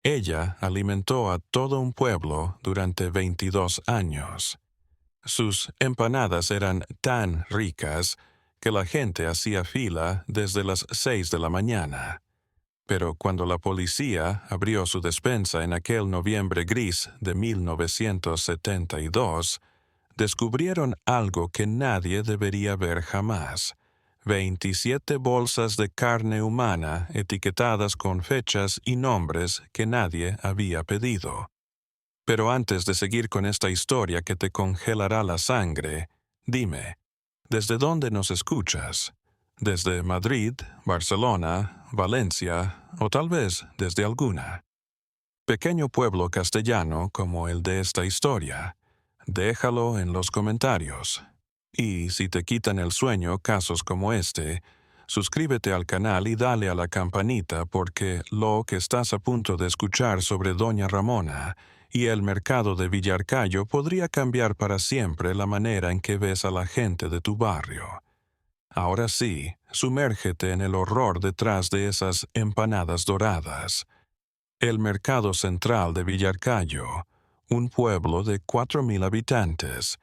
Ella alimentó a todo un pueblo durante 22 años. Sus empanadas eran tan ricas que la gente hacía fila desde las 6 de la mañana. Pero cuando la policía abrió su despensa en aquel noviembre gris de 1972, descubrieron algo que nadie debería ver jamás: 27 bolsas de carne humana etiquetadas con fechas y nombres que nadie había pedido. Pero antes de seguir con esta historia que te congelará la sangre, dime, ¿desde dónde nos escuchas? ¿Desde Madrid, Barcelona, Valencia o tal vez desde alguna pequeño pueblo castellano como el de esta historia? Déjalo en los comentarios. Y si te quitan el sueño casos como este, suscríbete al canal y dale a la campanita, porque lo que estás a punto de escuchar sobre Doña Ramona y el mercado de Villarcayo podría cambiar para siempre la manera en que ves a la gente de tu barrio. Ahora sí, sumérgete en el horror detrás de esas empanadas doradas. El mercado central de Villarcayo, un pueblo de 4,000 habitantes,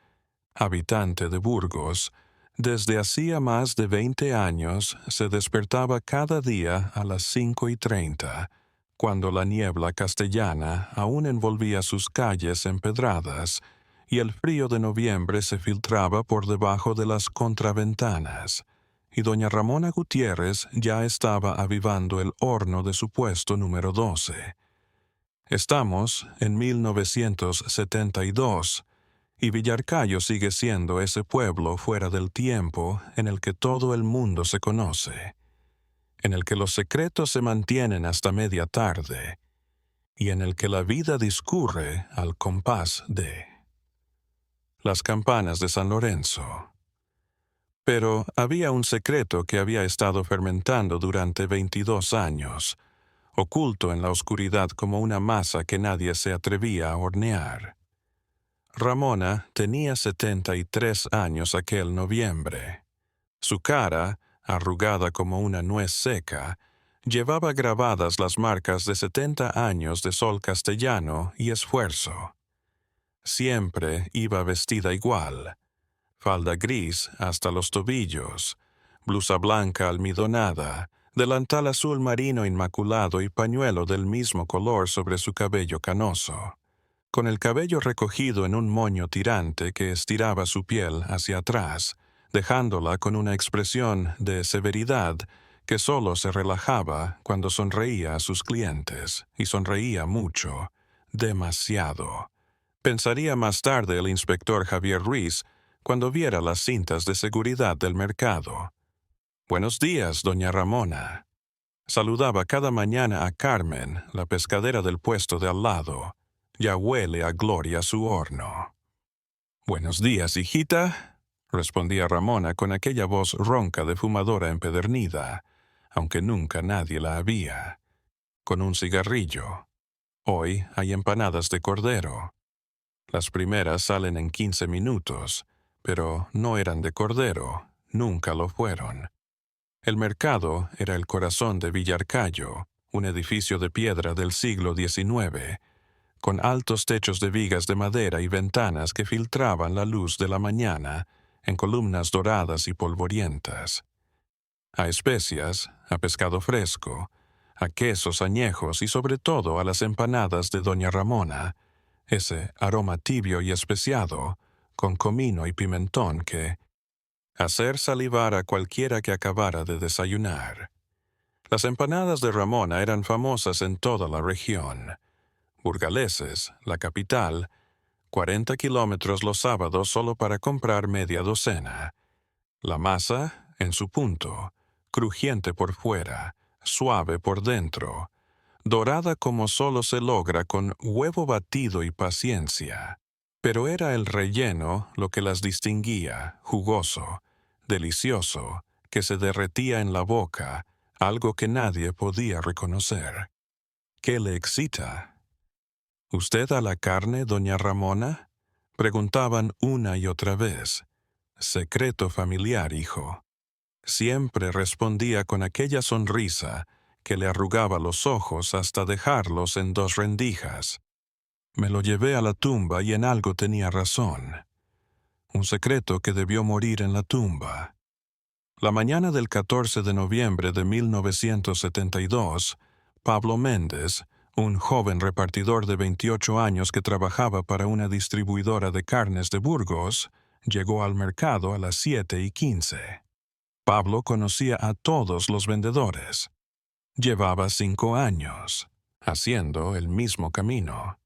habitante de Burgos, desde hacía más de 20 años se despertaba cada día a las 5:30, cuando la niebla castellana aún envolvía sus calles empedradas y el frío de noviembre se filtraba por debajo de las contraventanas, y doña Ramona Gutiérrez ya estaba avivando el horno de su puesto número 12. Estamos en 1972, y Villarcayo sigue siendo ese pueblo fuera del tiempo en el que todo el mundo se conoce, en el que los secretos se mantienen hasta media tarde, y en el que la vida discurre al compás de las campanas de San Lorenzo. Pero había un secreto que había estado fermentando durante 22 años, oculto en la oscuridad como una masa que nadie se atrevía a hornear. Ramona tenía 73 años aquel noviembre. Su cara, arrugada como una nuez seca, llevaba grabadas las marcas de 70 años de sol castellano y esfuerzo. Siempre iba vestida igual: falda gris hasta los tobillos, blusa blanca almidonada, delantal azul marino inmaculado y pañuelo del mismo color sobre su cabello canoso, con el cabello recogido en un moño tirante que estiraba su piel hacia atrás, dejándola con una expresión de severidad que solo se relajaba cuando sonreía a sus clientes, y sonreía mucho, demasiado. Pensaría más tarde el inspector Javier Ruiz cuando viera las cintas de seguridad del mercado. «Buenos días, doña Ramona». Saludaba cada mañana a Carmen, la pescadera del puesto de al lado. «Ya huele a gloria su horno». «Buenos días, hijita», respondía Ramona con aquella voz ronca de fumadora empedernida, aunque nunca nadie la había. «Con un cigarrillo. Hoy hay empanadas de cordero. Las primeras salen en 15 minutos, pero no eran de cordero, nunca lo fueron». El mercado era el corazón de Villarcayo, un edificio de piedra del siglo XIX, con altos techos de vigas de madera y ventanas que filtraban la luz de la mañana en columnas doradas y polvorientas. A especias, a pescado fresco, a quesos añejos y sobre todo a las empanadas de doña Ramona, ese aroma tibio y especiado, con comino y pimentón que hacer salivar a cualquiera que acabara de desayunar. Las empanadas de Ramona eran famosas en toda la región. Burgaleses, la capital, 40 kilómetros los sábados solo para comprar media docena. La masa, en su punto, crujiente por fuera, suave por dentro, dorada como solo se logra con huevo batido y paciencia. Pero era el relleno lo que las distinguía: jugoso, delicioso, que se derretía en la boca, algo que nadie podía reconocer. ¿Qué le excita? «¿Usted a la carne, doña Ramona?», preguntaban una y otra vez. «Secreto familiar, hijo». Siempre respondía con aquella sonrisa que le arrugaba los ojos hasta dejarlos en dos rendijas. Me lo llevé a la tumba y en algo tenía razón. Un secreto que debió morir en la tumba. La mañana del 14 de noviembre de 1972, Pablo Méndez, un joven repartidor de 28 años que trabajaba para una distribuidora de carnes de Burgos, llegó al mercado a las 7:15. Pablo conocía a todos los vendedores. Llevaba 5 años, haciendo el mismo camino.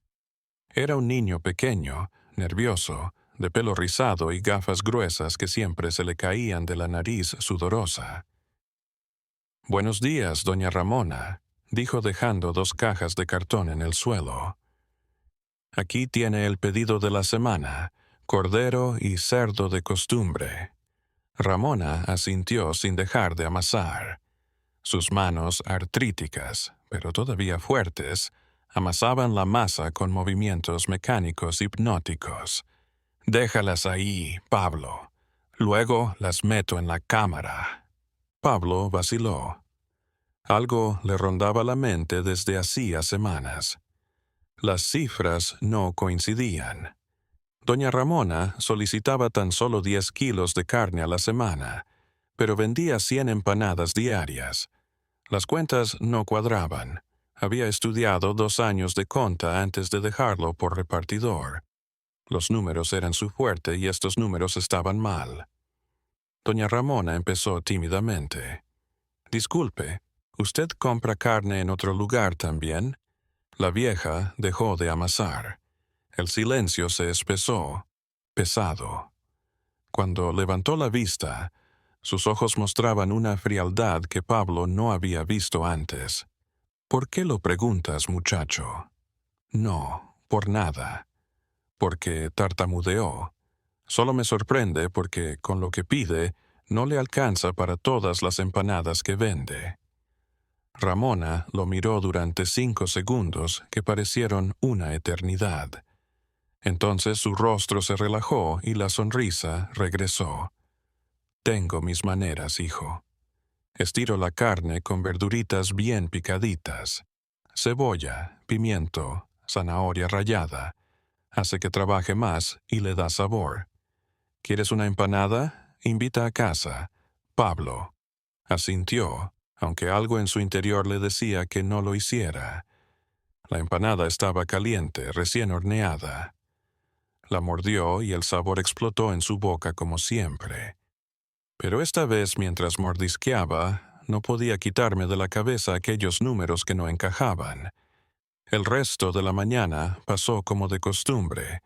Era un niño pequeño, nervioso, de pelo rizado y gafas gruesas que siempre se le caían de la nariz sudorosa. «Buenos días, doña Ramona», dijo dejando 2 cajas de cartón en el suelo. «Aquí tiene el pedido de la semana, cordero y cerdo de costumbre». Ramona asintió sin dejar de amasar. Sus manos artríticas, pero todavía fuertes, amasaban la masa con movimientos mecánicos hipnóticos. «Déjalas ahí, Pablo. Luego las meto en la cámara». Pablo vaciló. Algo le rondaba la mente desde hacía semanas. Las cifras no coincidían. Doña Ramona solicitaba tan solo 10 kilos de carne a la semana, pero vendía 100 empanadas diarias. Las cuentas no cuadraban. Había estudiado 2 años de conta antes de dejarlo por repartidor. Los números eran su fuerte y estos números estaban mal. Doña Ramona empezó tímidamente. «Disculpe, ¿usted compra carne en otro lugar también?» La vieja dejó de amasar. El silencio se espesó, pesado. Cuando levantó la vista, sus ojos mostraban una frialdad que Pablo no había visto antes. «¿Por qué lo preguntas, muchacho?» «No, por nada». «Porque tartamudeó. Solo me sorprende porque, con lo que pide, no le alcanza para todas las empanadas que vende». Ramona lo miró durante 5 segundos que parecieron una eternidad. Entonces su rostro se relajó y la sonrisa regresó. «Tengo mis maneras, hijo. Estiro la carne con verduritas bien picaditas. Cebolla, pimiento, zanahoria rallada. Hace que trabaje más y le da sabor. ¿Quieres una empanada? Invita a casa. Pablo». Asintió, aunque algo en su interior le decía que no lo hiciera. La empanada estaba caliente, recién horneada. La mordió y el sabor explotó en su boca como siempre. Pero esta vez, mientras mordisqueaba, no podía quitarme de la cabeza aquellos números que no encajaban. El resto de la mañana pasó como de costumbre.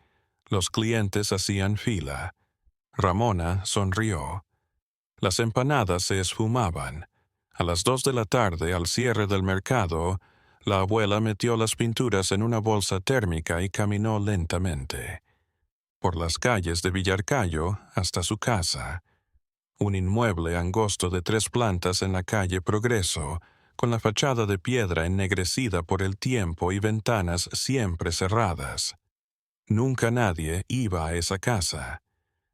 Los clientes hacían fila. Ramona sonrió. Las empanadas se esfumaban. A las 2 de la tarde, al cierre del mercado, la abuela metió las pinturas en una bolsa térmica y caminó lentamente por las calles de Villarcayo hasta su casa, un inmueble angosto de 3 plantas en la calle Progreso, con la fachada de piedra ennegrecida por el tiempo y ventanas siempre cerradas. Nunca nadie iba a esa casa.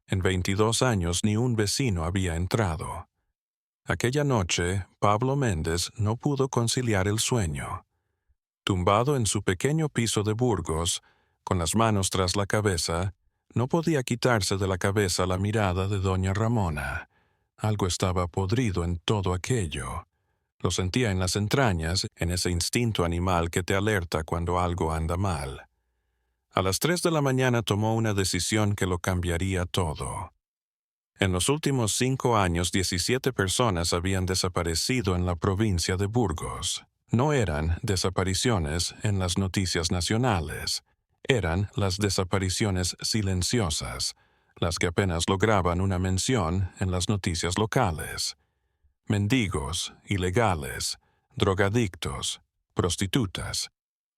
En 22 años ni un vecino había entrado. Aquella noche, Pablo Méndez no pudo conciliar el sueño. Tumbado en su pequeño piso de Burgos, con las manos tras la cabeza, no podía quitarse de la cabeza la mirada de doña Ramona. Algo estaba podrido en todo aquello. Lo sentía en las entrañas, en ese instinto animal que te alerta cuando algo anda mal. A las 3 de la mañana tomó una decisión que lo cambiaría todo. En los últimos 5 años, 17 personas habían desaparecido en la provincia de Burgos. No eran desapariciones en las noticias nacionales. Eran las desapariciones silenciosas, las que apenas lograban una mención en las noticias locales. Mendigos, ilegales, drogadictos, prostitutas,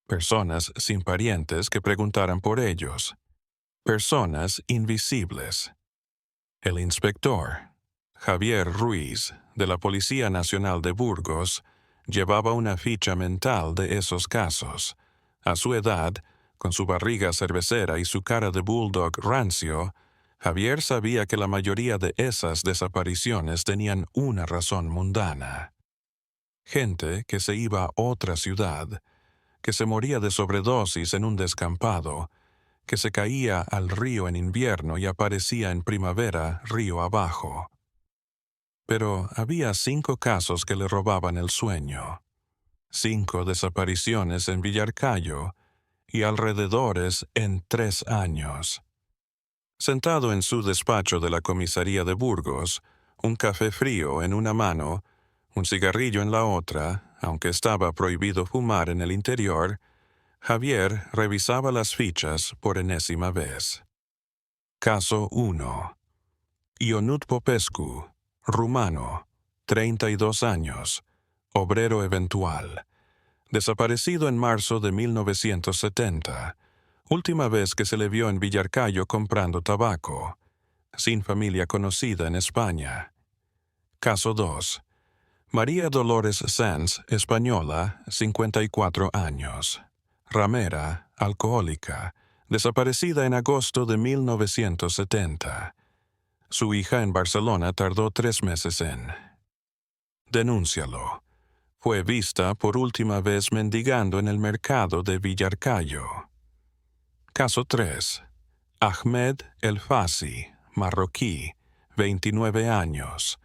personas sin parientes que preguntaran por ellos, personas invisibles. El inspector, Javier Ruiz, de la Policía Nacional de Burgos, llevaba una ficha mental de esos casos. A su edad, con su barriga cervecera y su cara de bulldog rancio, Javier sabía que la mayoría de esas desapariciones tenían una razón mundana. gente que se iba a otra ciudad, que se moría de sobredosis en un descampado, que se caía al río en invierno y aparecía en primavera río abajo. Pero había 5 casos que le robaban el sueño, 5 desapariciones en Villarcayo y alrededores en 3 años. Sentado en su despacho de la comisaría de Burgos, un café frío en una mano, un cigarrillo en la otra, aunque estaba prohibido fumar en el interior, Javier revisaba las fichas por enésima vez. Caso 1. Ionut Popescu, rumano, 32 años, obrero eventual. Desaparecido en marzo de 1970. Última vez que se le vio en Villarcayo comprando tabaco. Sin familia conocida en España. Caso 2. María Dolores Sanz, española, 54 años. Ramera, alcohólica, desaparecida en agosto de 1970. Su hija en Barcelona tardó 3 meses en. Denúncialo. Fue vista por última vez mendigando en el mercado de Villarcayo. Caso 3. Ahmed El Fassi, marroquí, 29 años,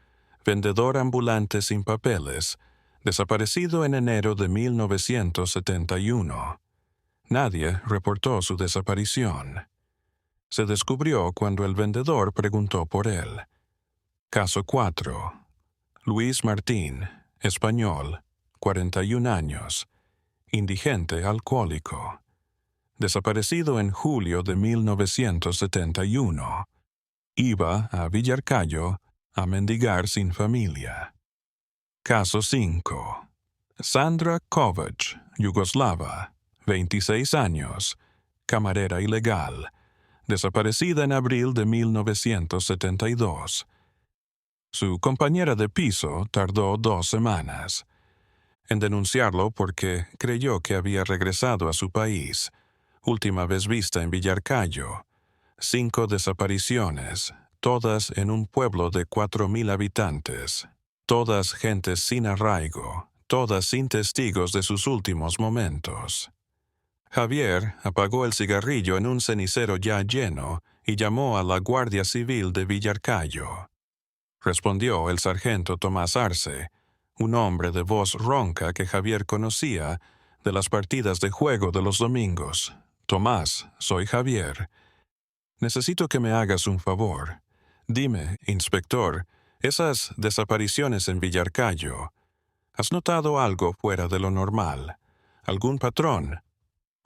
vendedor ambulante sin papeles, desaparecido en enero de 1971. Nadie reportó su desaparición. Se descubrió cuando el vendedor preguntó por él. Caso 4. Luis Martín, español, 41 años, indigente alcohólico, desaparecido en julio de 1971. Iba a Villarcayo a mendigar sin familia. Caso 5. Sandra Kovac, yugoslava, 26 años, camarera ilegal, desaparecida en abril de 1972. Su compañera de piso tardó 2 semanas en denunciarlo porque creyó que había regresado a su país. Última vez vista en Villarcayo. 5 desapariciones, todas en un pueblo de 4,000 habitantes. Todas gentes sin arraigo, todas sin testigos de sus últimos momentos. Javier apagó el cigarrillo en un cenicero ya lleno y llamó a la Guardia Civil de Villarcayo. Respondió el sargento Tomás Arce, un hombre de voz ronca que Javier conocía de las partidas de juego de los domingos. Tomás, soy Javier. Necesito que me hagas un favor. Dime, inspector, esas desapariciones en Villarcayo, ¿has notado algo fuera de lo normal? ¿Algún patrón?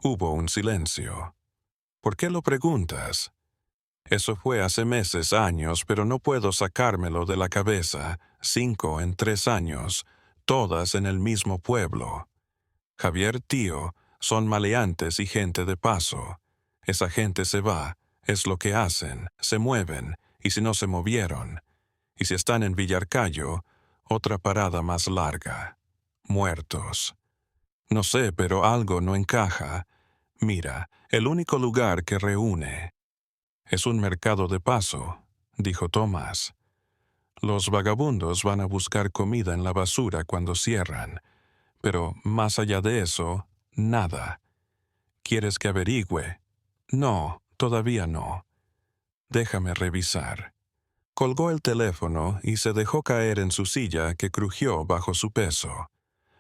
Hubo un silencio. ¿Por qué lo preguntas? Eso fue hace meses, años, pero no puedo sacármelo de la cabeza. 5 en 3 años, todas en el mismo pueblo. Javier, tío, son maleantes y gente de paso. Esa gente se va, es lo que hacen, se mueven, y si no se movieron. Y si están en Villarcayo, otra parada más larga. Muertos. No sé, pero algo no encaja. Mira, el único lugar que reúne. Es un mercado de paso, dijo Tomás. Los vagabundos van a buscar comida en la basura cuando cierran, pero más allá de eso, nada. ¿Quieres que averigüe? No, todavía no. Déjame revisar. Colgó el teléfono y se dejó caer en su silla que crujió bajo su peso.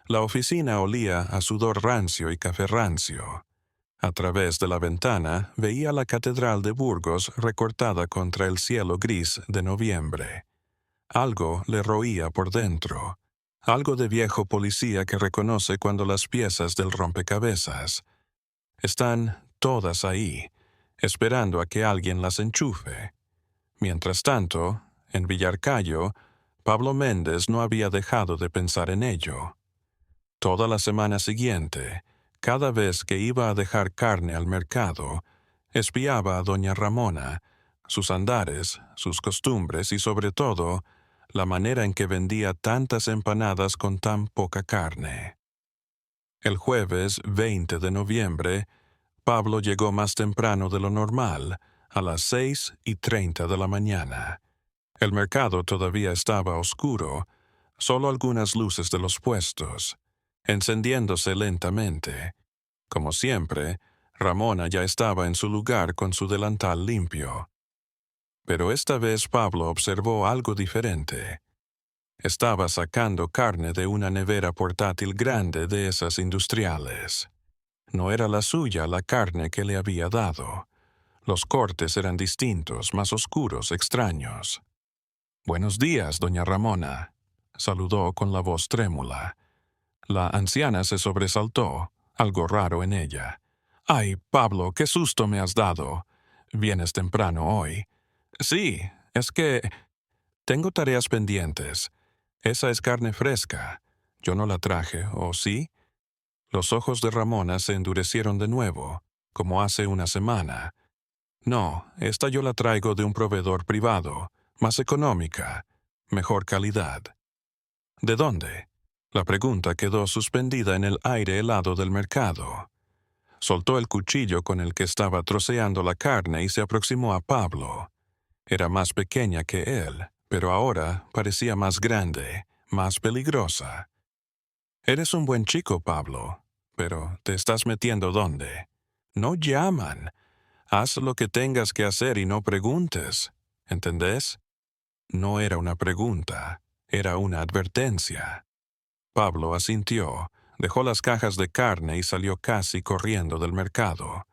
La oficina olía a sudor rancio y café rancio. A través de la ventana veía la catedral de Burgos recortada contra el cielo gris de noviembre. Algo le roía por dentro. Algo de viejo policía que reconoce cuando las piezas del rompecabezas están todas ahí, esperando a que alguien las enchufe. Mientras tanto, en Villarcayo, Pablo Méndez no había dejado de pensar en ello. Toda la semana siguiente, cada vez que iba a dejar carne al mercado, espiaba a doña Ramona, sus andares, sus costumbres y sobre todo, la manera en que vendía tantas empanadas con tan poca carne. El jueves 20 de noviembre, Pablo llegó más temprano de lo normal, a las 6:30 de la mañana. El mercado todavía estaba oscuro, Solo algunas luces de los puestos, encendiéndose lentamente. Como siempre, Ramona ya estaba en su lugar con su delantal limpio. Pero esta vez Pablo observó algo diferente. Estaba sacando carne de una nevera portátil grande de esas industriales. No era la suya la carne que le había dado. Los cortes eran distintos, más oscuros, extraños. «Buenos días, doña Ramona», saludó con la voz trémula. La anciana se sobresaltó, algo raro en ella. «Ay, Pablo, qué susto me has dado. Vienes temprano hoy». «Sí, es que tengo tareas pendientes. Esa es carne fresca. Yo no la traje, ¿o sí?» Los ojos de Ramona se endurecieron de nuevo, como hace una semana. «No, esta yo la traigo de un proveedor privado, más económica, mejor calidad». «¿De dónde?» La pregunta quedó suspendida en el aire helado del mercado. Soltó el cuchillo con el que estaba troceando la carne y se aproximó a Pablo. Era más pequeña que él, pero ahora parecía más grande, más peligrosa. «Eres un buen chico, Pablo, pero ¿te estás metiendo dónde? No llaman. Haz lo que tengas que hacer y no preguntes. ¿Entendés?» No era una pregunta, era una advertencia. Pablo asintió, dejó las cajas de carne y salió casi corriendo del mercado.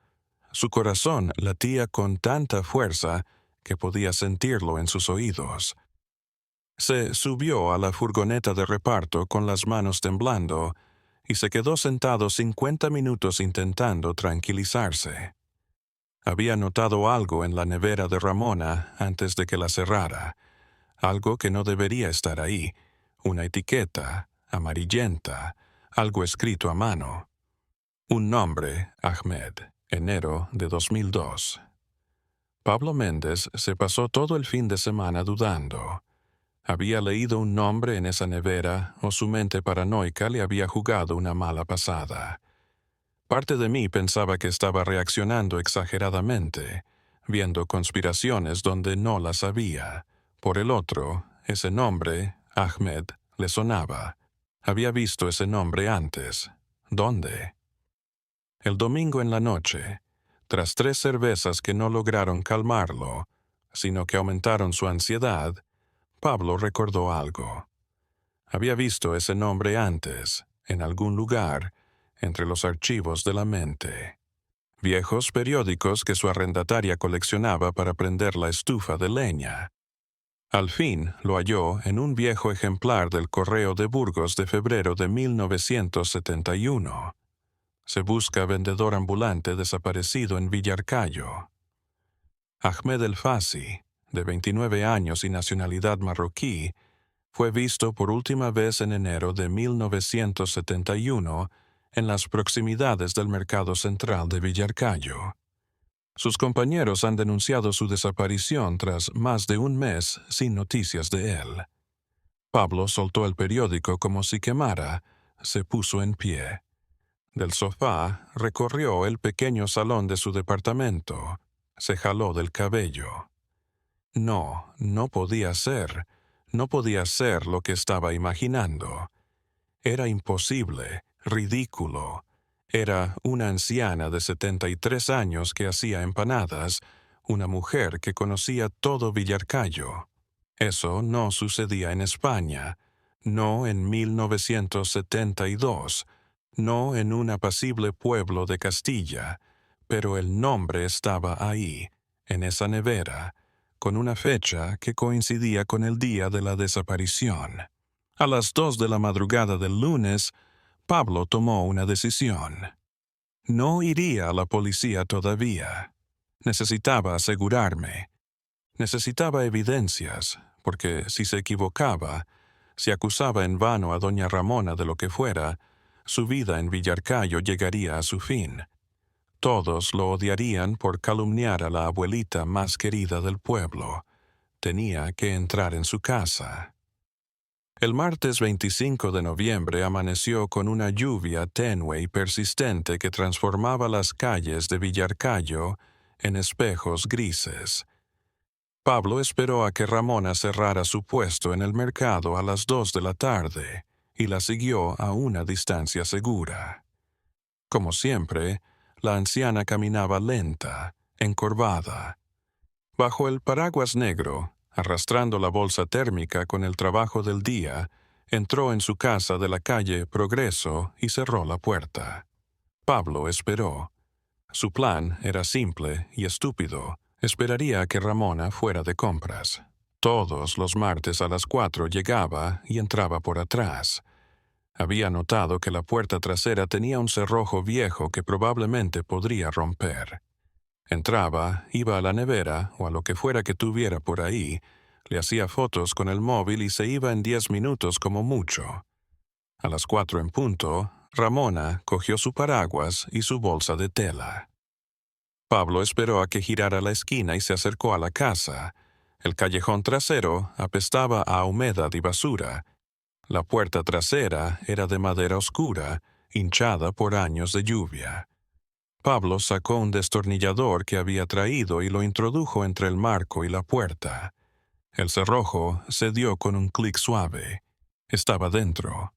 Su corazón latía con tanta fuerza que podía sentirlo en sus oídos. Se subió a la furgoneta de reparto con las manos temblando y se quedó sentado 50 minutos intentando tranquilizarse. Había notado algo en la nevera de Ramona antes de que la cerrara, algo que no debería estar ahí, una etiqueta amarillenta, algo escrito a mano. Un nombre, Ahmed, enero de 2002. Pablo Méndez se pasó todo el fin de semana dudando. ¿Había leído un nombre en esa nevera o su mente paranoica le había jugado una mala pasada? Parte de mí pensaba que estaba reaccionando exageradamente, viendo conspiraciones donde no las había. Por el otro, ese nombre, Ahmed, le sonaba. Había visto ese nombre antes. ¿Dónde? El domingo en la noche, tras 3 cervezas que no lograron calmarlo, sino que aumentaron su ansiedad, Pablo recordó algo. Había visto ese nombre antes, en algún lugar, entre los archivos de la mente. Viejos periódicos que su arrendataria coleccionaba para prender la estufa de leña. Al fin lo halló en un viejo ejemplar del Correo de Burgos de febrero de 1971. Se busca vendedor ambulante desaparecido en Villarcayo. Ahmed El Fassi, de 29 años y nacionalidad marroquí, fue visto por última vez en enero de 1971 en las proximidades del mercado central de Villarcayo. Sus compañeros han denunciado su desaparición tras más de un mes sin noticias de él. Pablo soltó el periódico como si quemara, se puso en pie. Del sofá recorrió el pequeño salón de su departamento, se jaló del cabello. No, no podía ser lo que estaba imaginando. Era imposible, ridículo. Era una anciana de 73 años que hacía empanadas, una mujer que conocía todo Villarcayo. Eso no sucedía en España, no en 1972, no en un apacible pueblo de Castilla, pero el nombre estaba ahí, en esa nevera, con una fecha que coincidía con el día de la desaparición. A las 2 de la madrugada del lunes, Pablo tomó una decisión. No iría a la policía todavía. Necesitaba asegurarme. Necesitaba evidencias, porque si se equivocaba, si acusaba en vano a doña Ramona de lo que fuera, su vida en Villarcayo llegaría a su fin. Todos lo odiarían por calumniar a la abuelita más querida del pueblo. Tenía que entrar en su casa. El martes 25 de noviembre amaneció con una lluvia tenue y persistente que transformaba las calles de Villarcayo en espejos grises. Pablo esperó a que Ramona cerrara su puesto en el mercado a las 2 de la tarde y la siguió a una distancia segura. Como siempre, la anciana caminaba lenta, encorvada. Bajo el paraguas negro, arrastrando la bolsa térmica con el trabajo del día, entró en su casa de la calle Progreso y cerró la puerta. Pablo esperó. Su plan era simple y estúpido. Esperaría a que Ramona fuera de compras. Todos los martes a las 4 llegaba y entraba por atrás. Había notado que la puerta trasera tenía un cerrojo viejo que probablemente podría romper. Entraba, iba a la nevera o a lo que fuera que tuviera por ahí, le hacía fotos con el móvil y se iba en 10 minutos como mucho. A las 4 en punto, Ramona cogió su paraguas y su bolsa de tela. Pablo esperó a que girara la esquina y se acercó a la casa. El callejón trasero apestaba a humedad y basura. La puerta trasera era de madera oscura, hinchada por años de lluvia. Pablo sacó un destornillador que había traído y lo introdujo entre el marco y la puerta. El cerrojo se dio con un clic suave. Estaba dentro.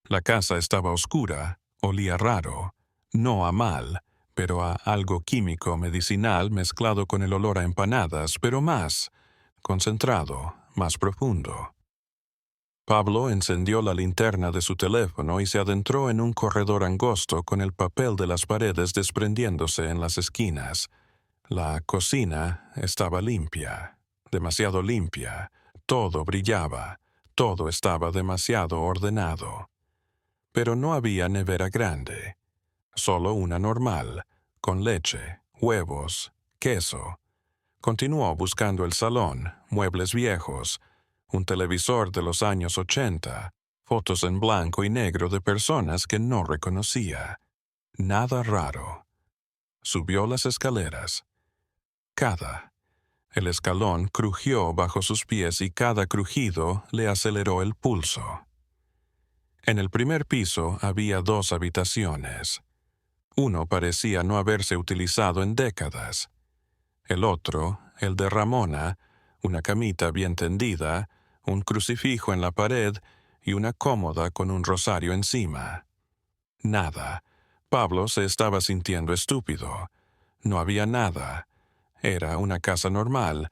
La casa estaba oscura, olía raro, no a mal, pero a algo químico medicinal mezclado con el olor a empanadas, pero más concentrado, más profundo. Pablo encendió la linterna de su teléfono y se adentró en un corredor angosto con el papel de las paredes desprendiéndose en las esquinas. La cocina estaba limpia, demasiado limpia. Todo brillaba, todo estaba demasiado ordenado. Pero no había nevera grande, solo una normal, con leche, huevos, queso. Continuó buscando el salón, muebles viejos, un televisor de los años 80, fotos en blanco y negro de personas que no reconocía. Nada raro. Subió las escaleras. El escalón crujió bajo sus pies y cada crujido le aceleró el pulso. En el primer piso había 2 habitaciones. Uno parecía no haberse utilizado en décadas. El otro, el de Ramona, una camita bien tendida, un crucifijo en la pared y una cómoda con un rosario encima. Nada. Pablo se estaba sintiendo estúpido. No había nada. Era una casa normal.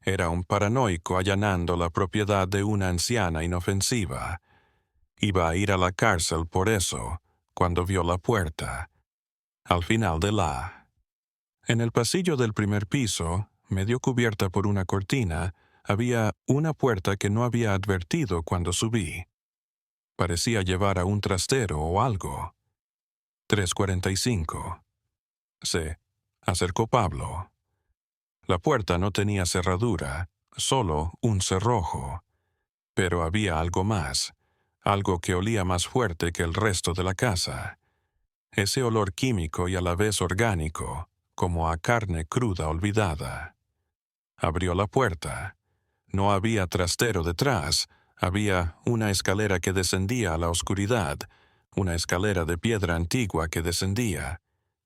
Era un paranoico allanando la propiedad de una anciana inofensiva. Iba a ir a la cárcel por eso, cuando vio la puerta. Al final de la... En el pasillo del primer piso, medio cubierta por una cortina, había una puerta que no había advertido cuando subí. Parecía llevar a un trastero o algo. 3:45. Se acercó Pablo. La puerta no tenía cerradura, solo un cerrojo. Pero había algo más, algo que olía más fuerte que el resto de la casa. Ese olor químico y a la vez orgánico, como a carne cruda olvidada. Abrió la puerta. No había trastero detrás, había una escalera que descendía a la oscuridad, una escalera de piedra antigua que descendía,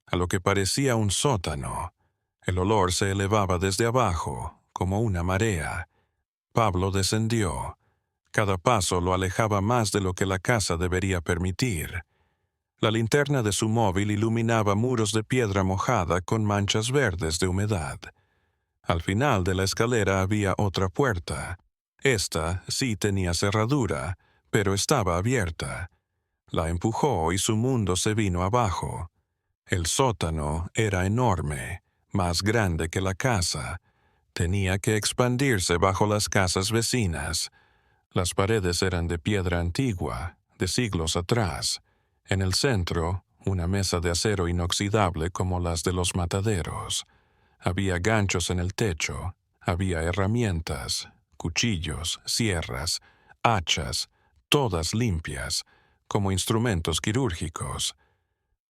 a lo que parecía un sótano. El olor se elevaba desde abajo, como una marea. Pablo descendió. Cada paso lo alejaba más de lo que la casa debería permitir. La linterna de su móvil iluminaba muros de piedra mojada con manchas verdes de humedad. Al final de la escalera había otra puerta. Esta sí tenía cerradura, pero estaba abierta. La empujó y su mundo se vino abajo. El sótano era enorme, más grande que la casa. Tenía que expandirse bajo las casas vecinas. Las paredes eran de piedra antigua, de siglos atrás. En el centro, una mesa de acero inoxidable como las de los mataderos. Había ganchos en el techo, había herramientas, cuchillos, sierras, hachas, todas limpias, como instrumentos quirúrgicos.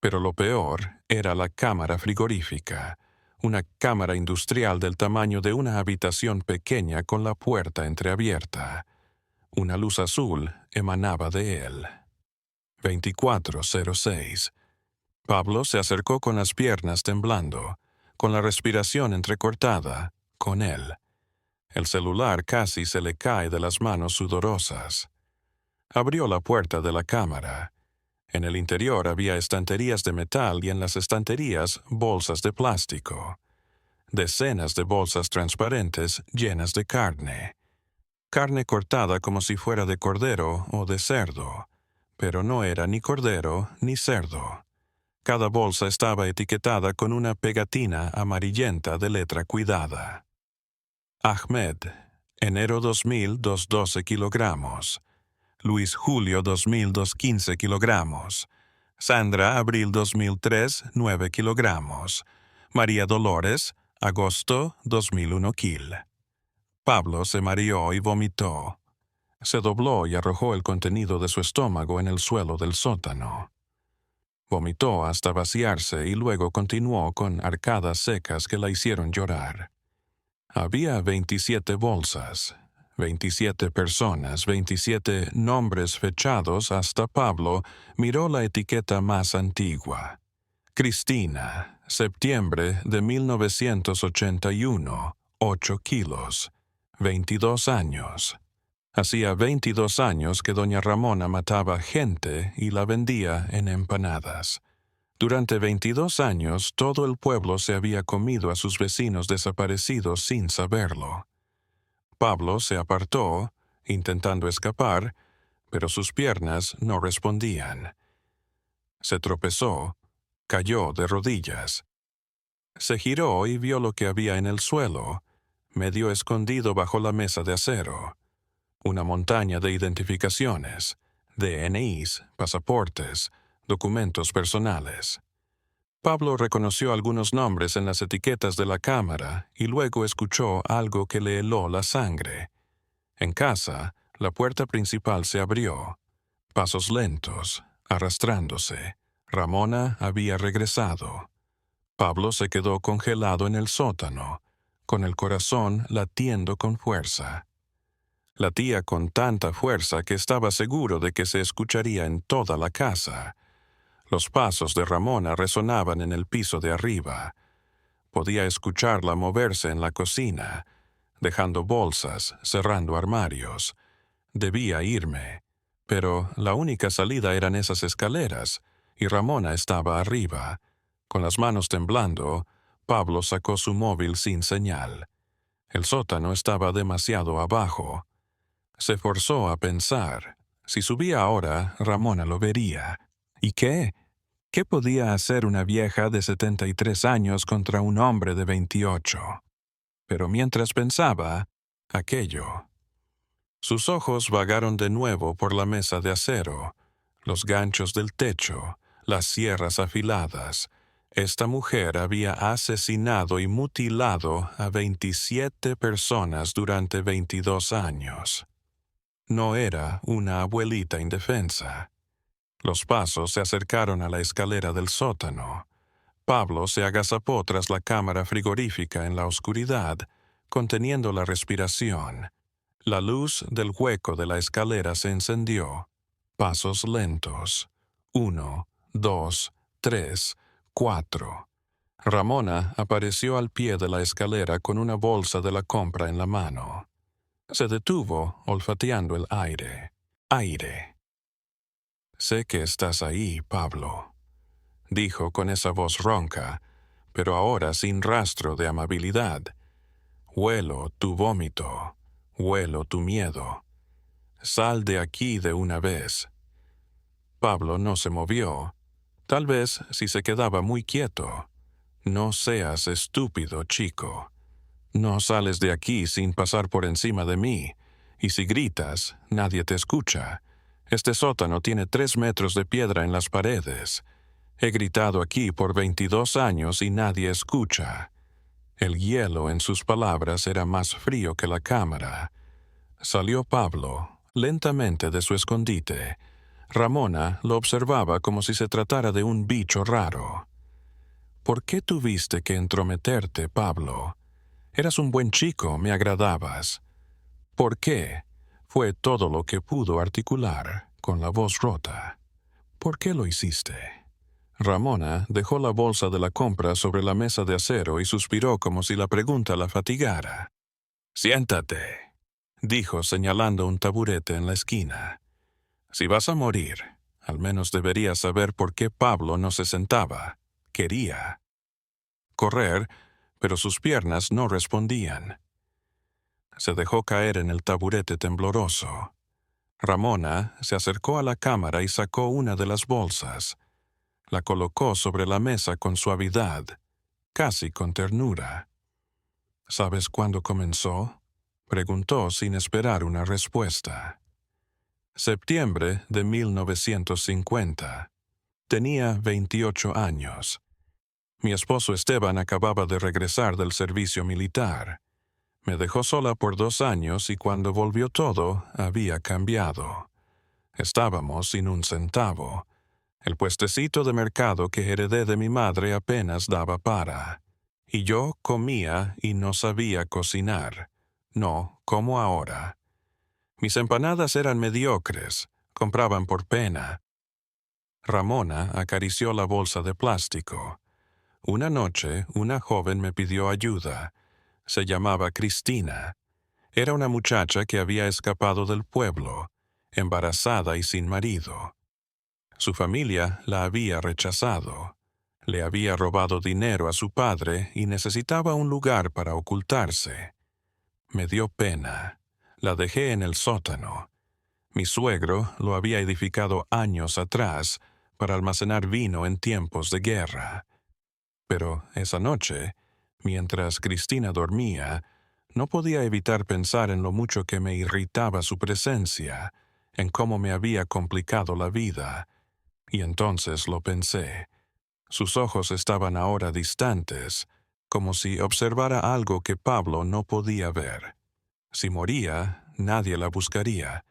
Pero lo peor era la cámara frigorífica, una cámara industrial del tamaño de una habitación pequeña con la puerta entreabierta. Una luz azul emanaba de él. 24:06. Pablo se acercó con las piernas temblando, con la respiración entrecortada, con él. El celular casi se le cae de las manos sudorosas. Abrió la puerta de la cámara. En el interior había estanterías de metal y en las estanterías bolsas de plástico. Decenas de bolsas transparentes llenas de carne. Carne cortada como si fuera de cordero o de cerdo, pero no era ni cordero ni cerdo. Cada bolsa estaba etiquetada con una pegatina amarillenta de letra cuidada. Ahmed, enero 2000, 212 kilogramos. Luis Julio 2000, 215 kilogramos. Sandra, abril 2003, 9 kilogramos. María Dolores, agosto 2001 kil. Pablo se mareó y vomitó. Se dobló y arrojó el contenido de su estómago en el suelo del sótano. Vomitó hasta vaciarse y luego continuó con arcadas secas que la hicieron llorar. Había 27 bolsas, 27 personas, 27 nombres fechados hasta Pablo miró la etiqueta más antigua. Cristina, septiembre de 1981, 8 kilos, 22 años. Hacía 22 años que doña Ramona mataba gente y la vendía en empanadas. Durante 22 años todo el pueblo se había comido a sus vecinos desaparecidos sin saberlo. Pablo se apartó, intentando escapar, pero sus piernas no respondían. Se tropezó, cayó de rodillas. Se giró y vio lo que había en el suelo, medio escondido bajo la mesa de acero. Una montaña de identificaciones, DNIs, pasaportes, documentos personales. Pablo reconoció algunos nombres en las etiquetas de la cámara y luego escuchó algo que le heló la sangre. En casa, la puerta principal se abrió. Pasos lentos, arrastrándose. Ramona había regresado. Pablo se quedó congelado en el sótano, con el corazón latiendo con fuerza. Latía con tanta fuerza que estaba seguro de que se escucharía en toda la casa. Los pasos de Ramona resonaban en el piso de arriba. Podía escucharla moverse en la cocina, dejando bolsas, cerrando armarios. Debía irme, pero la única salida eran esas escaleras, y Ramona estaba arriba. Con las manos temblando, Pablo sacó su móvil sin señal. El sótano estaba demasiado abajo. Se forzó a pensar. Si subía ahora, Ramona lo vería. ¿Y qué? ¿Qué podía hacer una vieja de 73 años contra un hombre de 28? Pero mientras pensaba, aquello. Sus ojos vagaron de nuevo por la mesa de acero, los ganchos del techo, las sierras afiladas. Esta mujer había asesinado y mutilado a 27 personas durante 22 años. No era una abuelita indefensa. Los pasos se acercaron a la escalera del sótano. Pablo se agazapó tras la cámara frigorífica en la oscuridad, conteniendo la respiración. La luz del hueco de la escalera se encendió. Pasos lentos. 1, 2, 3, 4. Ramona apareció al pie de la escalera con una bolsa de la compra en la mano. Se detuvo, olfateando el aire. Aire. «Sé que estás ahí, Pablo», dijo con esa voz ronca, pero ahora sin rastro de amabilidad. «Huelo tu vómito, huelo tu miedo. Sal de aquí de una vez». Pablo no se movió. Tal vez si se quedaba muy quieto. «No seas estúpido, chico. No sales de aquí sin pasar por encima de mí, y si gritas, nadie te escucha. Este sótano tiene 3 metros de piedra en las paredes. He gritado aquí por 22 años y nadie escucha». El hielo en sus palabras era más frío que la cámara. Salió Pablo, lentamente de su escondite. Ramona lo observaba como si se tratara de un bicho raro. «¿Por qué tuviste que entrometerte, Pablo? Eras un buen chico, me agradabas». «¿Por qué?», fue todo lo que pudo articular, con la voz rota. «¿Por qué lo hiciste?». Ramona dejó la bolsa de la compra sobre la mesa de acero y suspiró como si la pregunta la fatigara. Siéntate, dijo señalando un taburete en la esquina. Si vas a morir, al menos deberías saber por qué Pablo no se sentaba. Quería correr, pero sus piernas no respondían. Se dejó caer en el taburete tembloroso. Ramona se acercó a la cámara y sacó una de las bolsas. La colocó sobre la mesa con suavidad, casi con ternura. ¿Sabes cuándo comenzó?, preguntó sin esperar una respuesta. Septiembre de 1950. Tenía 28 años. Mi esposo Esteban acababa de regresar del servicio militar. Me dejó sola por 2 años y cuando volvió todo había cambiado. Estábamos sin un centavo. El puestecito de mercado que heredé de mi madre apenas daba para. Y yo comía y no sabía cocinar. No, como ahora. Mis empanadas eran mediocres, compraban por pena. Ramona acarició la bolsa de plástico. Una noche, una joven me pidió ayuda. Se llamaba Cristina. Era una muchacha que había escapado del pueblo, embarazada y sin marido. Su familia la había rechazado. Le había robado dinero a su padre y necesitaba un lugar para ocultarse. Me dio pena. La dejé en el sótano. Mi suegro lo había edificado años atrás para almacenar vino en tiempos de guerra. Pero esa noche, mientras Cristina dormía, no podía evitar pensar en lo mucho que me irritaba su presencia, en cómo me había complicado la vida. Y entonces lo pensé. Sus ojos estaban ahora distantes, como si observara algo que Pablo no podía ver. Si moría, nadie la buscaría.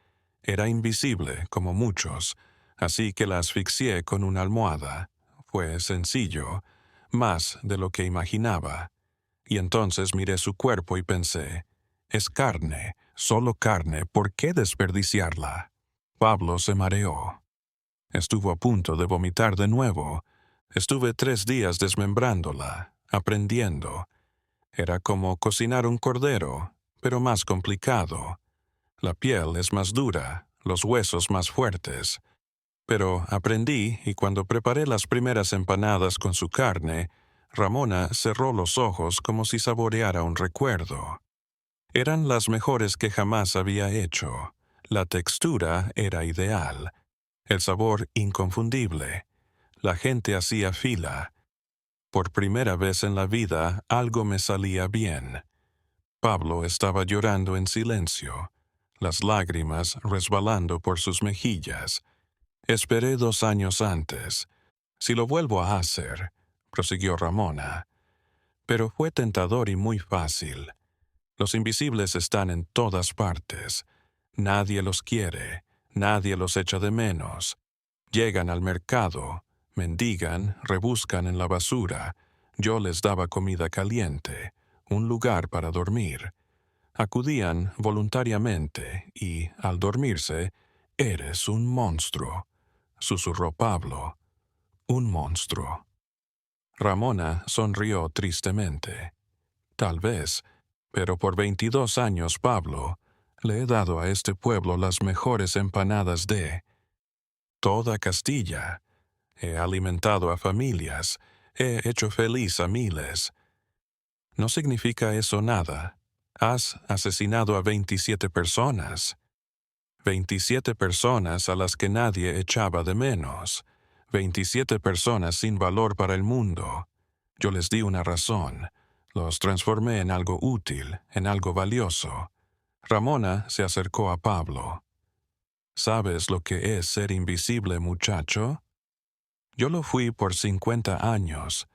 Era invisible, como muchos, así que la asfixié con una almohada. Fue sencillo, más de lo que imaginaba. Y entonces miré su cuerpo y pensé, es carne, solo carne, ¿por qué desperdiciarla? Pablo se mareó. Estuvo a punto de vomitar de nuevo. Estuve 3 días desmembrándola, aprendiendo. Era como cocinar un cordero, pero más complicado. La piel es más dura, los huesos más fuertes. Pero aprendí y cuando preparé las primeras empanadas con su carne, Ramona cerró los ojos como si saboreara un recuerdo. Eran las mejores que jamás había hecho. La textura era ideal. El sabor inconfundible. La gente hacía fila. Por primera vez en la vida algo me salía bien. Pablo estaba llorando en silencio, las lágrimas resbalando por sus mejillas. Esperé 2 años antes. Si lo vuelvo a hacer, prosiguió Ramona. Pero fue tentador y muy fácil. Los invisibles están en todas partes. Nadie los quiere, nadie los echa de menos. Llegan al mercado, mendigan, rebuscan en la basura. Yo les daba comida caliente, un lugar para dormir. Acudían voluntariamente y, al dormirse, «Eres un monstruo», susurró Pablo. «Un monstruo». Ramona sonrió tristemente. Tal vez, pero por 22 años, Pablo, le he dado a este pueblo las mejores empanadas de toda Castilla. He alimentado a familias, he hecho feliz a miles. No significa eso nada. Has asesinado a 27 personas. 27 personas a las que nadie echaba de menos. 27 personas sin valor para el mundo. Yo les di una razón. Los transformé en algo útil, en algo valioso. Ramona se acercó a Pablo. ¿Sabes lo que es ser invisible, muchacho? Yo lo fui por 50 años.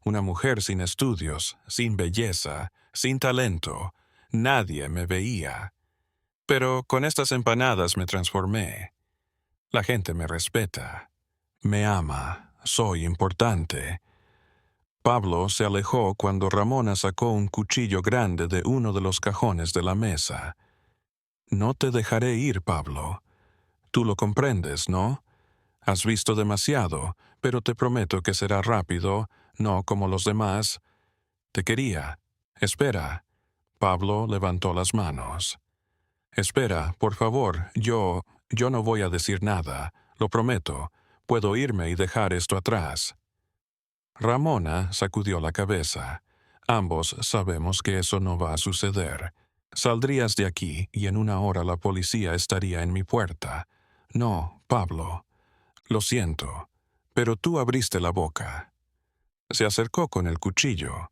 Una mujer sin estudios, sin belleza, sin talento. Nadie me veía. Pero con estas empanadas me transformé. La gente me respeta. Me ama. Soy importante. Pablo se alejó cuando Ramona sacó un cuchillo grande de uno de los cajones de la mesa. No te dejaré ir, Pablo. Tú lo comprendes, ¿no? Has visto demasiado, pero te prometo que será rápido, no como los demás. Te quería. Espera. Pablo levantó las manos. Espera, por favor, yo no voy a decir nada, lo prometo. Puedo irme y dejar esto atrás. Ramona sacudió la cabeza. Ambos sabemos que eso no va a suceder. Saldrías de aquí y en una hora la policía estaría en mi puerta. No, Pablo. Lo siento, pero tú abriste la boca. Se acercó con el cuchillo.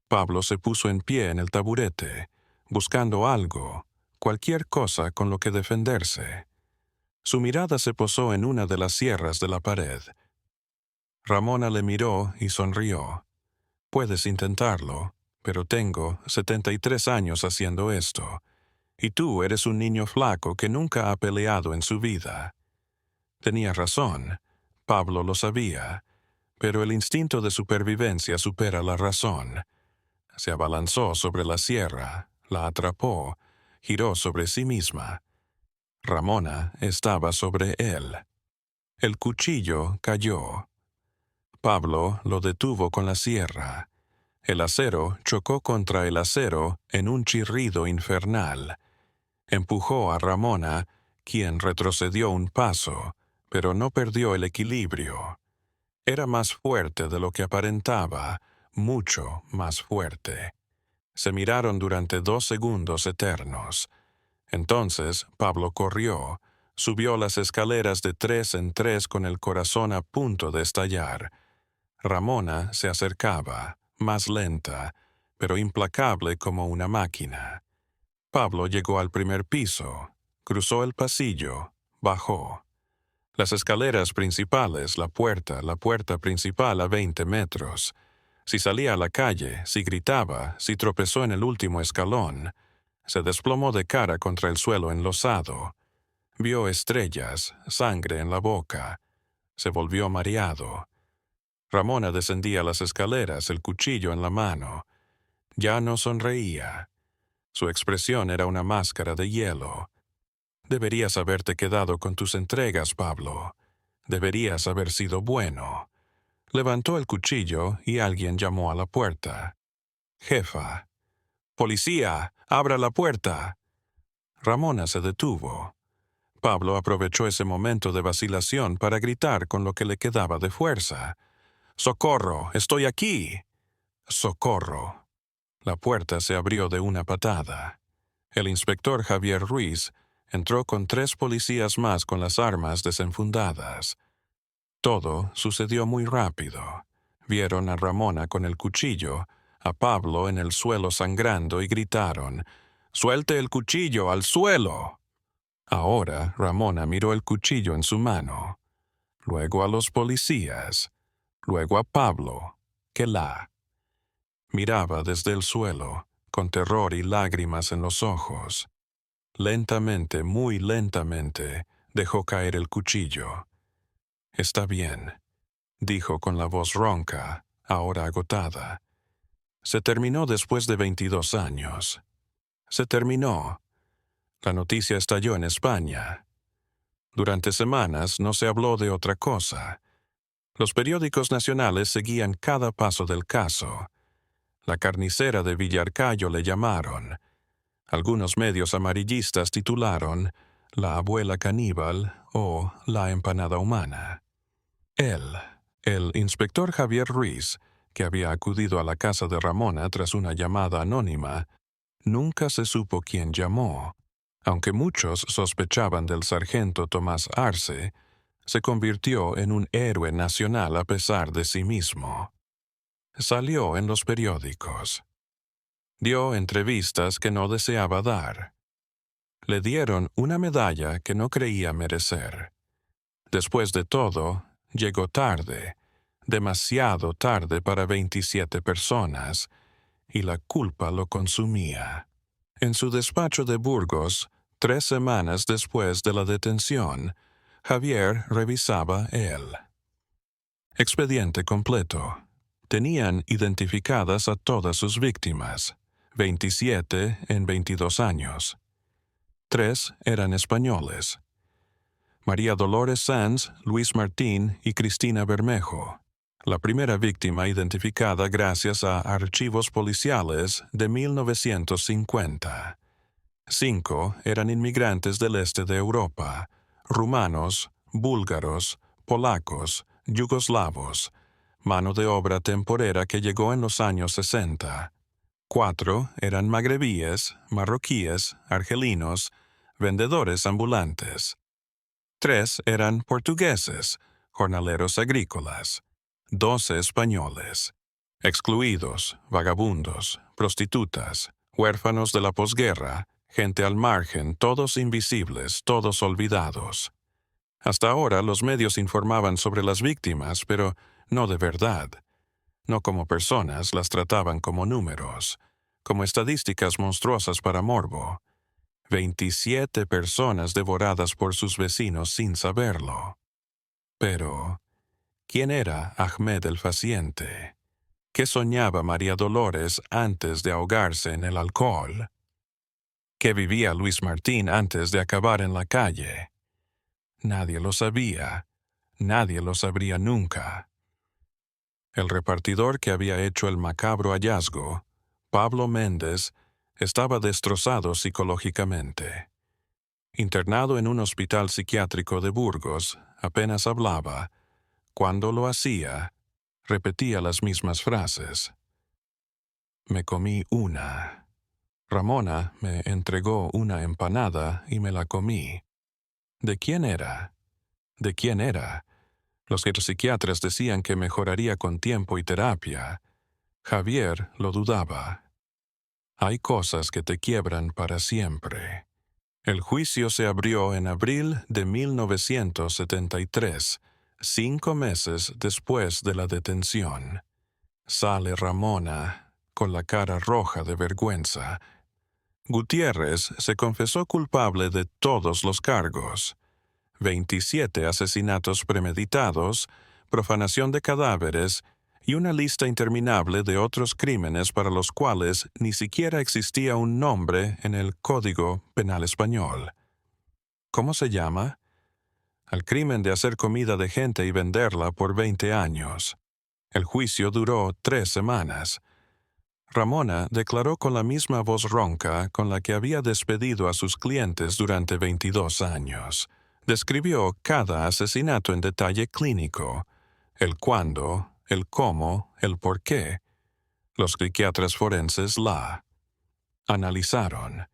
Pablo se puso en pie en el taburete, buscando algo, cualquier cosa con lo que defenderse. Su mirada se posó en una de las sierras de la pared. Ramona le miró y sonrió. Puedes intentarlo, pero tengo 73 años haciendo esto, y tú eres un niño flaco que nunca ha peleado en su vida. Tenía razón, Pablo lo sabía, pero el instinto de supervivencia supera la razón. Se abalanzó sobre la sierra, la atrapó, giró sobre sí misma. Ramona estaba sobre él. El cuchillo cayó. Pablo lo detuvo con la sierra. El acero chocó contra el acero en un chirrido infernal. Empujó a Ramona, quien retrocedió un paso, pero no perdió el equilibrio. Era más fuerte de lo que aparentaba, mucho más fuerte. Se miraron durante 2 segundos eternos. Entonces Pablo corrió, subió las escaleras de 3 en 3 con el corazón a punto de estallar. Ramona se acercaba, más lenta, pero implacable como una máquina. Pablo llegó al primer piso, cruzó el pasillo, bajó. Las escaleras principales, la puerta principal a 20 metros. Si salía a la calle, si gritaba, si tropezó en el último escalón, se desplomó de cara contra el suelo enlosado. Vio estrellas, sangre en la boca. Se volvió mareado. Ramona descendía las escaleras, el cuchillo en la mano. Ya no sonreía. Su expresión era una máscara de hielo. Deberías haberte quedado con tus entregas, Pablo. Deberías haber sido bueno. Levantó el cuchillo y alguien llamó a la puerta. Jefa. Policía, abra la puerta. Ramona se detuvo. Pablo aprovechó ese momento de vacilación para gritar con lo que le quedaba de fuerza. ¡Socorro! ¡Estoy aquí! ¡Socorro! La puerta se abrió de una patada. El inspector Javier Ruiz entró con 3 policías más con las armas desenfundadas. Todo sucedió muy rápido. Vieron a Ramona con el cuchillo, a Pablo en el suelo sangrando y gritaron, «¡Suelte el cuchillo al suelo!». Ahora Ramona miró el cuchillo en su mano, luego a los policías, luego a Pablo, que la miraba desde el suelo, con terror y lágrimas en los ojos. Lentamente, muy lentamente, dejó caer el cuchillo. «Está bien», dijo con la voz ronca, ahora agotada. Se terminó después de 22 años. Se terminó. La noticia estalló en España. Durante semanas no se habló de otra cosa. Los periódicos nacionales seguían cada paso del caso. La carnicera de Villarcayo le llamaron. Algunos medios amarillistas titularon «La abuela caníbal» o «La empanada humana». Él, el inspector Javier Ruiz, que había acudido a la casa de Ramona tras una llamada anónima, nunca se supo quién llamó. Aunque muchos sospechaban del sargento Tomás Arce, se convirtió en un héroe nacional a pesar de sí mismo. Salió en los periódicos. Dio entrevistas que no deseaba dar. Le dieron una medalla que no creía merecer. Después de todo, llegó tarde, demasiado tarde para 27 personas, y la culpa lo consumía. En su despacho de Burgos, 3 semanas después de la detención, Javier revisaba él. Expediente completo. Tenían identificadas a todas sus víctimas, 27 en 22 años. 3 eran españoles. María Dolores Sanz, Luis Martín y Cristina Bermejo. La primera víctima identificada gracias a archivos policiales de 1950. 5 eran inmigrantes del este de Europa, rumanos, búlgaros, polacos, yugoslavos, mano de obra temporera que llegó en los años 60. 4 eran magrebíes, marroquíes, argelinos, vendedores ambulantes. 3 eran portugueses, jornaleros agrícolas. 12 españoles. Excluidos, vagabundos, prostitutas, huérfanos de la posguerra, gente al margen, todos invisibles, todos olvidados. Hasta ahora los medios informaban sobre las víctimas, pero no de verdad. No como personas, las trataban como números, como estadísticas monstruosas para morbo. 27 personas devoradas por sus vecinos sin saberlo. Pero, ¿quién era Ahmed el Faciente? ¿Qué soñaba María Dolores antes de ahogarse en el alcohol? ¿Qué vivía Luis Martín antes de acabar en la calle? Nadie lo sabía. Nadie lo sabría nunca. El repartidor que había hecho el macabro hallazgo, Pablo Méndez, estaba destrozado psicológicamente. Internado en un hospital psiquiátrico de Burgos, apenas hablaba. Cuando lo hacía, repetía las mismas frases. Me comí una. Ramona me entregó una empanada y me la comí. ¿De quién era? ¿De quién era? Los psiquiatras decían que mejoraría con tiempo y terapia. Javier lo dudaba. Hay cosas que te quiebran para siempre. El juicio se abrió en abril de 1973, 5 meses después de la detención. Sale Ramona, con la cara roja de vergüenza. Gutiérrez se confesó culpable de todos los cargos. 27 asesinatos premeditados, profanación de cadáveres y una lista interminable de otros crímenes para los cuales ni siquiera existía un nombre en el Código Penal español. ¿Cómo se llama? Al crimen de hacer comida de gente y venderla por 20 años. El juicio duró 3 semanas. Ramona declaró con la misma voz ronca con la que había despedido a sus clientes durante 22 años. Describió cada asesinato en detalle clínico, el cuándo, el cómo, el por qué. Los psiquiatras forenses la analizaron.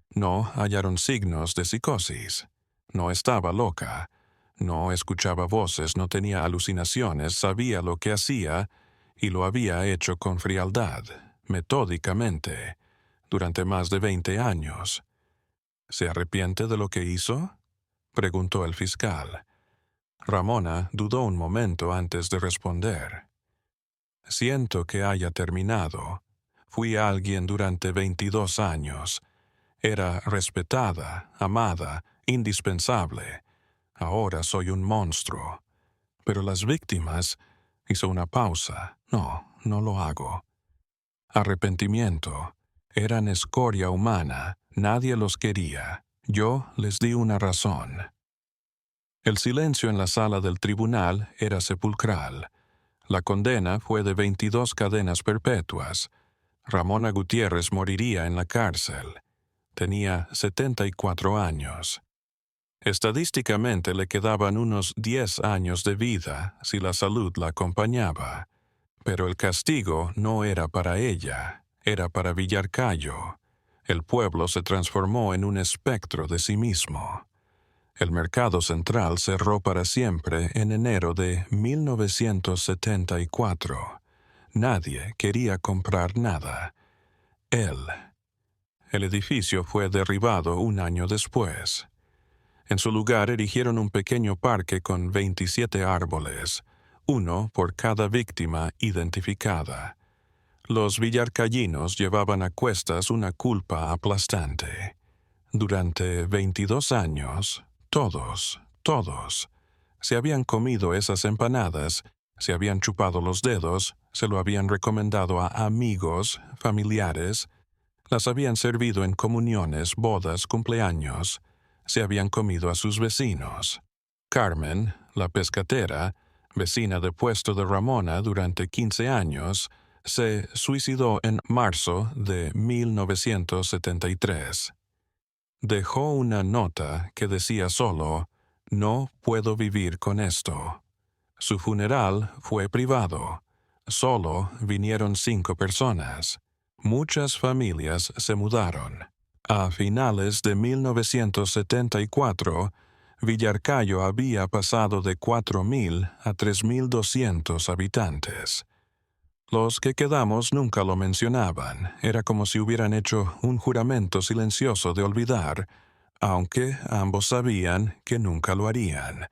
No hallaron signos de psicosis. No estaba loca. No escuchaba voces, no tenía alucinaciones, sabía lo que hacía y lo había hecho con frialdad, metódicamente, durante más de 20 años. ¿Se arrepiente de lo que hizo?, preguntó el fiscal. Ramona dudó un momento antes de responder. Siento que haya terminado. Fui alguien durante 22 años. Era respetada, amada, indispensable. Ahora soy un monstruo. Pero las víctimas... Hizo una pausa. No lo hago. Arrepentimiento. Eran escoria humana. Nadie los quería. Yo les di una razón. El silencio en la sala del tribunal era sepulcral. La condena fue de 22 cadenas perpetuas. Ramona Gutiérrez moriría en la cárcel. Tenía 74 años. Estadísticamente le quedaban unos 10 años de vida si la salud la acompañaba. Pero el castigo no era para ella, era para Villarcayo. El pueblo se transformó en un espectro de sí mismo. El mercado central cerró para siempre en enero de 1974. Nadie quería comprar nada. El edificio fue derribado un año después. En su lugar erigieron un pequeño parque con 27 árboles, uno por cada víctima identificada. Los villarcayinos llevaban a cuestas una culpa aplastante. Durante 22 años, todos, se habían comido esas empanadas, se habían chupado los dedos, se lo habían recomendado a amigos, familiares, las habían servido en comuniones, bodas, cumpleaños, se habían comido a sus vecinos. Carmen, la pescatera, vecina de puesto de Ramona durante 15 años, se suicidó en marzo de 1973. Dejó una nota que decía solo, «No puedo vivir con esto». Su funeral fue privado. Solo vinieron 5 personas. Muchas familias se mudaron. A finales de 1974, Villarcayo había pasado de 4,000 a 3,200 habitantes. Los que quedamos nunca lo mencionaban. Era como si hubieran hecho un juramento silencioso de olvidar, aunque ambos sabían que nunca lo harían.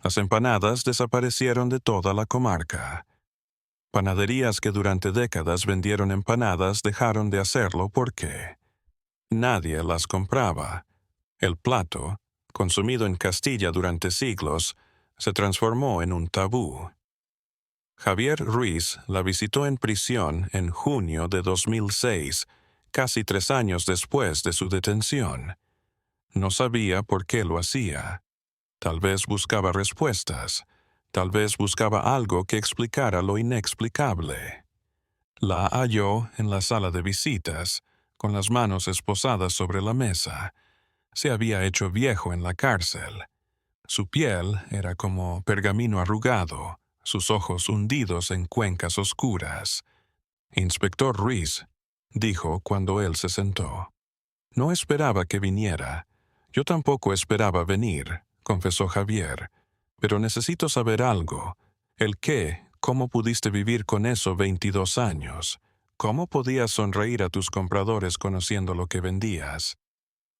Las empanadas desaparecieron de toda la comarca. Panaderías que durante décadas vendieron empanadas dejaron de hacerlo porque nadie las compraba. El plato, consumido en Castilla durante siglos, se transformó en un tabú. Javier Ruiz la visitó en prisión en junio de 2006, casi 3 años después de su detención. No sabía por qué lo hacía. Tal vez buscaba respuestas. Tal vez buscaba algo que explicara lo inexplicable. La halló en la sala de visitas, con las manos esposadas sobre la mesa. Se había hecho viejo en la cárcel. Su piel era como pergamino arrugado, sus ojos hundidos en cuencas oscuras. «Inspector Ruiz», dijo cuando él se sentó. «No esperaba que viniera. Yo tampoco esperaba venir», confesó Javier. «Pero necesito saber algo. ¿El qué? ¿Cómo pudiste vivir con eso 22 años? ¿Cómo podías sonreír a tus compradores conociendo lo que vendías?»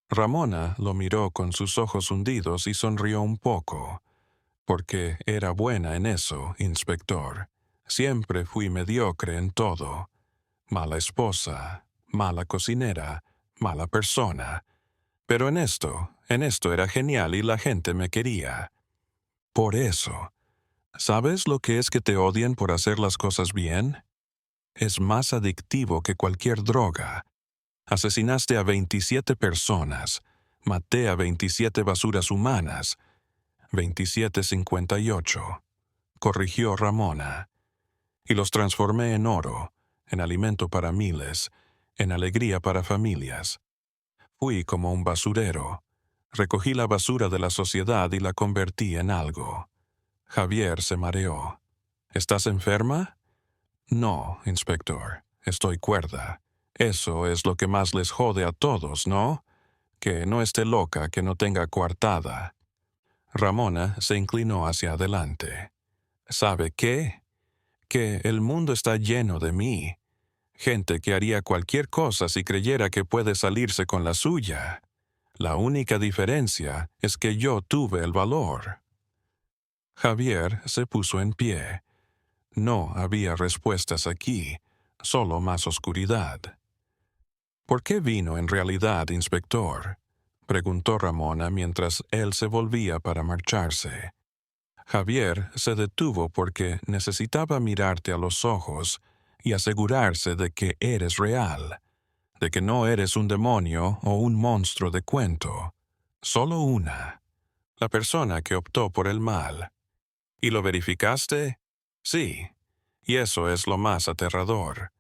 Ramona lo miró con sus ojos hundidos y sonrió un poco. «Porque era buena en eso, inspector. Siempre fui mediocre en todo. Mala esposa, mala cocinera, mala persona. Pero en esto era genial y la gente me quería. Por eso, ¿sabes lo que es que te odien por hacer las cosas bien? Es más adictivo que cualquier droga. Asesinaste a 27 personas, maté a 27 basuras humanas, 2758, corrigió Ramona, y los transformé en oro, en alimento para miles, en alegría para familias. Fui como un basurero. Recogí la basura de la sociedad y la convertí en algo». Javier se mareó. «¿Estás enferma?» «No, inspector. Estoy cuerda. Eso es lo que más les jode a todos, ¿no? Que no esté loca, que no tenga coartada». Ramona se inclinó hacia adelante. «¿Sabe qué? Que el mundo está lleno de mí. Gente que haría cualquier cosa si creyera que puede salirse con la suya. La única diferencia es que yo tuve el valor». Javier se puso en pie. No había respuestas aquí, solo más oscuridad. «¿Por qué vino en realidad, inspector?», preguntó Ramona mientras él se volvía para marcharse. Javier se detuvo porque necesitaba mirarte a los ojos y asegurarse de que eres real, de que no eres un demonio o un monstruo de cuento, solo una, la persona que optó por el mal. «¿Y lo verificaste?» «Sí, y eso es lo más aterrador.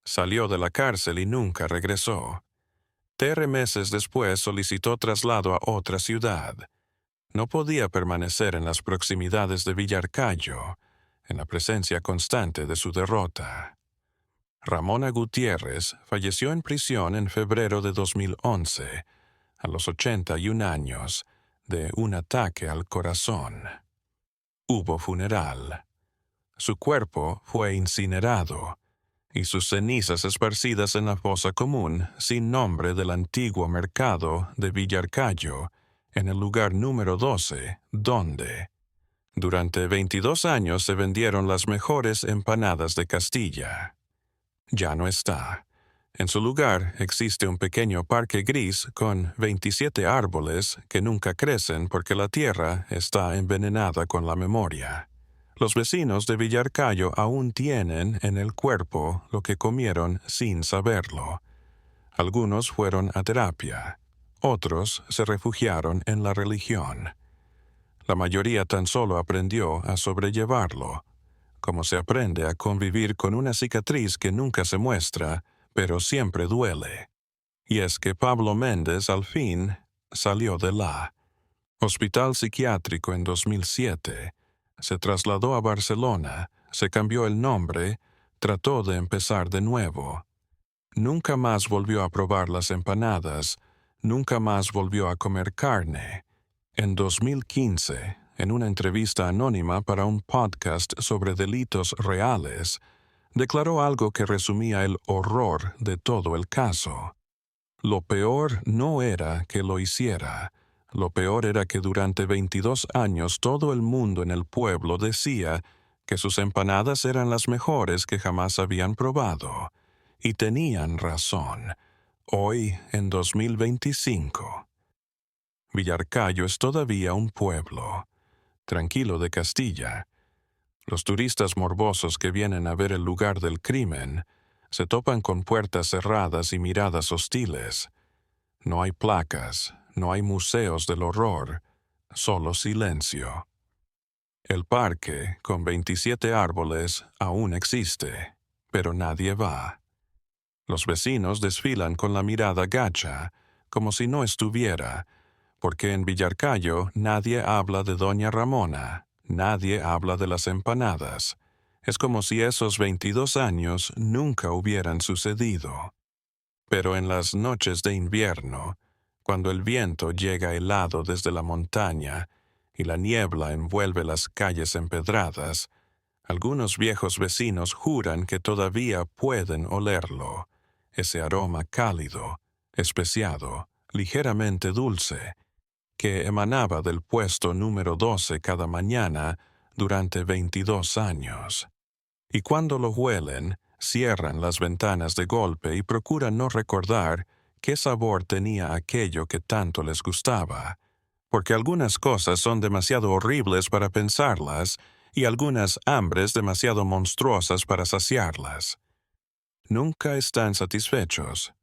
Salió de la cárcel y nunca regresó. 3 meses después solicitó traslado a otra ciudad. No podía permanecer en las proximidades de Villarcayo, en la presencia constante de su derrota». Ramona Gutiérrez falleció en prisión en febrero de 2011, a los 81 años, de un ataque al corazón. Hubo funeral. Su cuerpo fue incinerado y sus cenizas esparcidas en la fosa común sin nombre del antiguo mercado de Villarcayo, en el lugar número 12, donde durante 22 años se vendieron las mejores empanadas de Castilla. Ya no está. En su lugar existe un pequeño parque gris con 27 árboles que nunca crecen porque la tierra está envenenada con la memoria. Los vecinos de Villarcayo aún tienen en el cuerpo lo que comieron sin saberlo. Algunos fueron a terapia. Otros se refugiaron en la religión. La mayoría tan solo aprendió a sobrellevarlo, como se aprende a convivir con una cicatriz que nunca se muestra, pero siempre duele. Y es que Pablo Méndez al fin salió de la hospital psiquiátrico en 2007, se trasladó a Barcelona, se cambió el nombre, trató de empezar de nuevo. Nunca más volvió a probar las empanadas, nunca más volvió a comer carne. En 2015, en una entrevista anónima para un podcast sobre delitos reales, declaró algo que resumía el horror de todo el caso. Lo peor no era que lo hiciera, lo peor era que durante 22 años todo el mundo en el pueblo decía que sus empanadas eran las mejores que jamás habían probado. Y tenían razón. Hoy, en 2025. Villarcayo es todavía un pueblo, tranquilo de Castilla. Los turistas morbosos que vienen a ver el lugar del crimen se topan con puertas cerradas y miradas hostiles. No hay placas, no hay museos del horror, solo silencio. El parque, con 27 árboles, aún existe, pero nadie va. Los vecinos desfilan con la mirada gacha, como si no estuviera, porque en Villarcayo nadie habla de Doña Ramona, nadie habla de las empanadas. Es como si esos 22 años nunca hubieran sucedido. Pero en las noches de invierno, cuando el viento llega helado desde la montaña y la niebla envuelve las calles empedradas, algunos viejos vecinos juran que todavía pueden olerlo, ese aroma cálido, especiado, ligeramente dulce, que emanaba del puesto número 12 cada mañana durante 22 años. Y cuando lo huelen, cierran las ventanas de golpe y procuran no recordar qué sabor tenía aquello que tanto les gustaba, porque algunas cosas son demasiado horribles para pensarlas y algunas hambres demasiado monstruosas para saciarlas. Nunca están satisfechos.